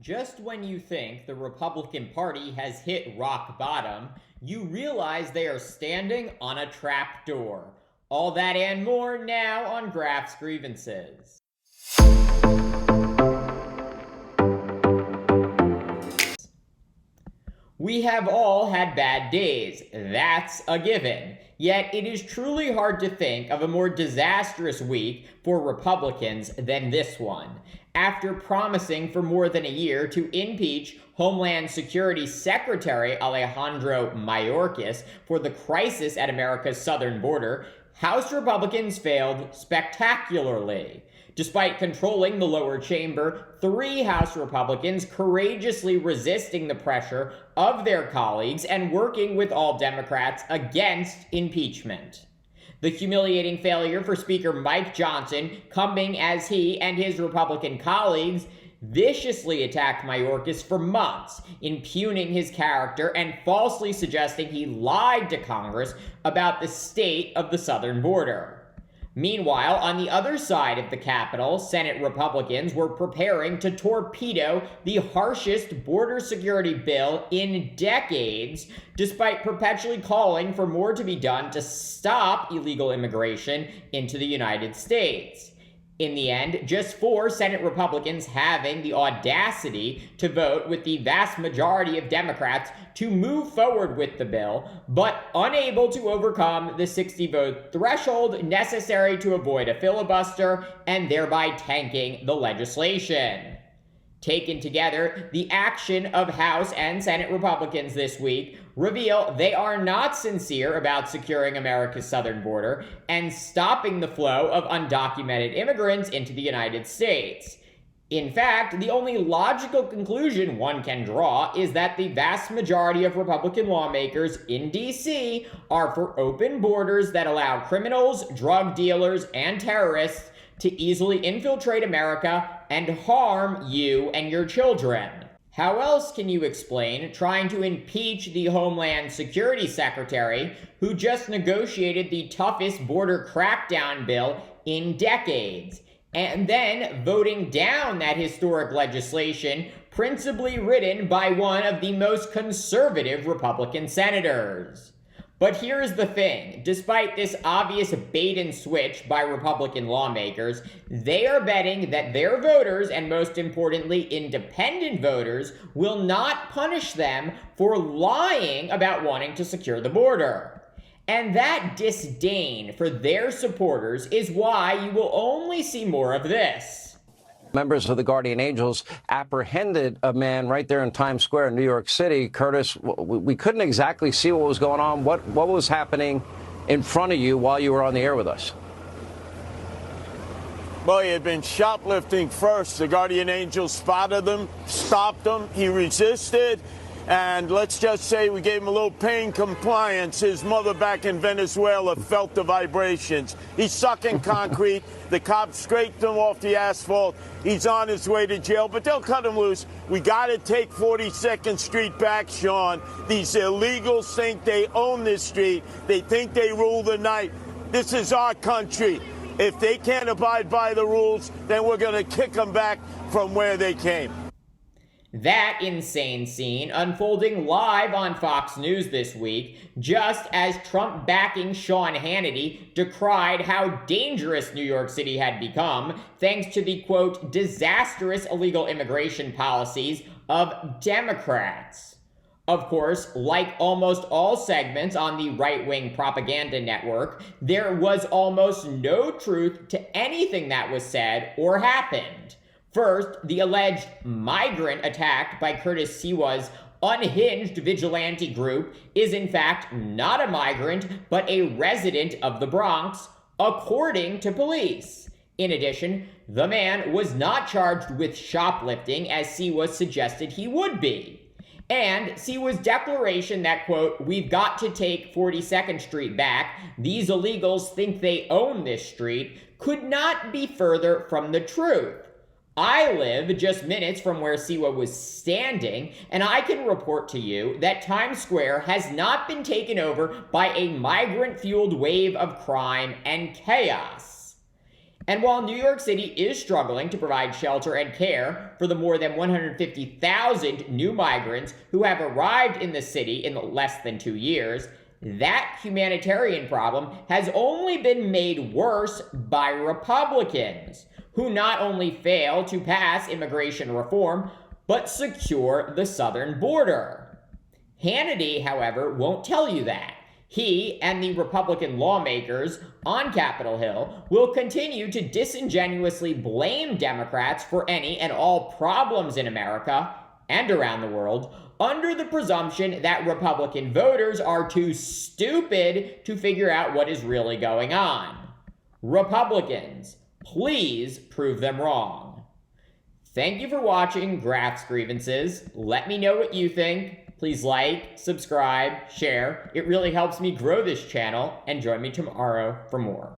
Just when you think the Republican Party has hit rock bottom, you realize they are standing on a trap door. All that and more now on Graph's Grievances. We have all had bad days, that's a given. Yet it is truly hard to think of a more disastrous week for Republicans than this one. After promising for more than a year to impeach Homeland Security Secretary Alejandro Mayorkas for the crisis at America's southern border, House Republicans failed spectacularly. Despite controlling the lower chamber, 3 House Republicans courageously resisting the pressure of their colleagues and working with all Democrats against impeachment. The humiliating failure for Speaker Mike Johnson, coming as he and his Republican colleagues viciously attacked Mayorkas for months, impugning his character and falsely suggesting he lied to Congress about the state of the southern border. Meanwhile, on the other side of the Capitol, Senate Republicans were preparing to torpedo the harshest border security bill in decades, despite perpetually calling for more to be done to stop illegal immigration into the United States. In the end, just 4 Senate Republicans having the audacity to vote with the vast majority of Democrats to move forward with the bill, but unable to overcome the 60-vote threshold necessary to avoid a filibuster and thereby tanking the legislation. Taken together, the action of House and Senate Republicans this week reveal they are not sincere about securing America's southern border and stopping the flow of undocumented immigrants into the United States. In fact, the only logical conclusion one can draw is that the vast majority of Republican lawmakers in D.C. are for open borders that allow criminals, drug dealers, and terrorists to easily infiltrate America and harm you and your children. How else can you explain trying to impeach the Homeland Security Secretary who just negotiated the toughest border crackdown bill in decades, and then voting down that historic legislation principally written by one of the most conservative Republican senators? But here's the thing, despite this obvious bait and switch by Republican lawmakers, they are betting that their voters, and most importantly, independent voters, will not punish them for lying about wanting to secure the border. And that disdain for their supporters is why you will only see more of this. Members of the Guardian Angels apprehended a man right there in Times Square in New York City. Curtis, we couldn't exactly see what was going on. What was happening in front of you while you were on the air with us? Well, he had been shoplifting first. The Guardian Angels spotted him, stopped him. He resisted. And let's just say we gave him a little pain compliance. His mother back in Venezuela felt the vibrations. He's sucking concrete. The cops scraped him off the asphalt. He's on his way to jail, but they'll cut him loose. We got to take 42nd Street back, Sean. These illegals think they own this street. They think they rule the night. This is our country. If they can't abide by the rules, then we're going to kick them back from where they came. That insane scene unfolding live on Fox News this week, just as Trump-backing Sean Hannity decried how dangerous New York City had become thanks to the, quote, disastrous illegal immigration policies of Democrats. Of course, like almost all segments on the right-wing propaganda network, there was almost no truth to anything that was said or happened. First, the alleged migrant attacked by Curtis Siwa's unhinged vigilante group is in fact not a migrant, but a resident of the Bronx, according to police. In addition, the man was not charged with shoplifting as Siwa suggested he would be. And Siwa's declaration that, quote, we've got to take 42nd Street back, these illegals think they own this street, could not be further from the truth. I live just minutes from where Siwa was standing, and I can report to you that Times Square has not been taken over by a migrant-fueled wave of crime and chaos. And while New York City is struggling to provide shelter and care for the more than 150,000 new migrants who have arrived in the city in less than 2 years, that humanitarian problem has only been made worse by Republicans, who not only fail to pass immigration reform, but secure the southern border. Hannity, however, won't tell you that. He and the Republican lawmakers on Capitol Hill will continue to disingenuously blame Democrats for any and all problems in America and around the world under the presumption that Republican voters are too stupid to figure out what is really going on. Republicans, please prove them wrong. Thank you for watching Graph's Grievances. Let me know what you think. Please like, subscribe, share. It really helps me grow this channel, and join me tomorrow for more.